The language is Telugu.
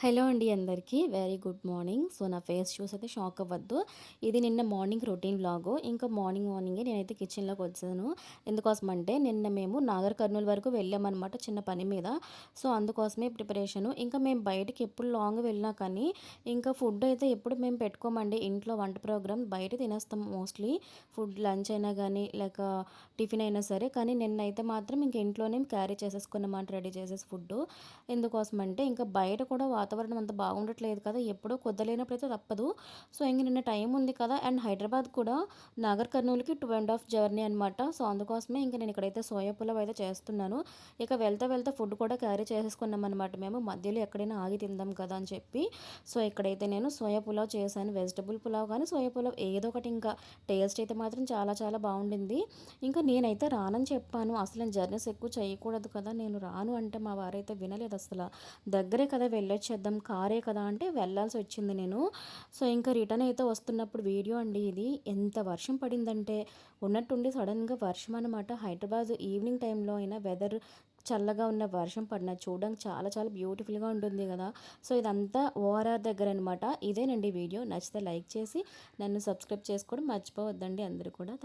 హలో అండి అందరికీ. Very good morning. సో, నా ఫేస్ చూసి అయితే షాక్ అవ్వద్దు. ఇది నిన్న మార్నింగ్ రొటీన్ వ్లాగు. ఇంకా మార్నింగే నేనైతే కిచెన్‌లోకి వచ్చాను. ఎందుకోసమంటే నిన్న మేము నాగర్ కర్నూల్ వరకు వెళ్ళామనమాట చిన్న పని మీద. సో, అందుకోసమే ప్రిపరేషను. ఇంకా మేము బయటికి ఎప్పుడు లాంగ్ వెళ్ళినా కానీ ఇంకా ఫుడ్ అయితే ఎప్పుడు మేము పెట్టుకోమండి. ఇంట్లో వంట ప్రోగ్రామ్ బయట తినేస్తాం మోస్ట్‌లీ. ఫుడ్ లంచ్ అయినా గానీ, లేక టిఫిన్ అయినా సరే. కానీ నిన్నైతే మాత్రం ఇంక ఇంట్లోనే క్యారీ చేసేసుకున్నమాట రెడీ చేసేసి ఫుడ్డు. ఎందుకోసమంటే ఇంకా బయట కూడా వాతావరణం అంత బాగుండట్లేదు కదా! ఎప్పుడో కుదరలేనప్పుడైతే తప్పదు. సో, ఇంక నిన్న టైం ఉంది కదా! అండ్ హైదరాబాద్ కూడా నాగర్ కర్నూల్‌కి 2½ జర్నీ అనమాట. సో, అందుకోసమే ఇంక నేను ఇక్కడైతే సోయా పులావ్ అయితే చేస్తున్నాను. ఇక వెళ్తా ఫుడ్ కూడా క్యారీ చేసేసుకున్నామనమాట మేము. మధ్యలో ఎక్కడైనా ఆగి తిందాం కదా అని చెప్పి. సో, ఇక్కడైతే నేను సోయా పులావ్ చేశాను. వెజిటబుల్ పులావ్ కానీ, సోయా పులావ్ ఏదో ఒకటి ఇంకా టేస్ట్ అయితే మాత్రం చాలా చాలా బాగుండింది. ఇంకా నేనైతే రానని చెప్పాను. అసలు నేను జర్నీస్ ఎక్కువ చేయకూడదు కదా! నేను రాను అంటే మా వారైతే వినలేదు అసల. దగ్గరే కదా వెళ్ళొచ్చేద్దాం, కారే కదా అంటే వెళ్ళాల్సొచ్చింది నేను. సో, ఇంకా రిటర్న్ అయితే వస్తున్నప్పుడు వీడియో అండి ఇది. ఎంత వర్షం పడిందంటే ఉన్నట్టుండి సడన్‌గా వర్షం అనమాట. హైదరాబాద్ ఈవినింగ్ టైంలో అయినా వెదర్ చల్లగా ఉన్న వర్షం పడినది చూడడానికి చాలా చాలా బ్యూటిఫుల్‌గా ఉంటుంది గదా! సో, ఇదంతా ఓఆర్ఆర్ దగ్గరనమాట. ఇదేనండి వీడియో. నచ్చితే లైక్ చేసి నన్ను సబ్స్క్రైబ్ చేసుకోవడం మర్చిపోవద్దండి అందరూ కూడా.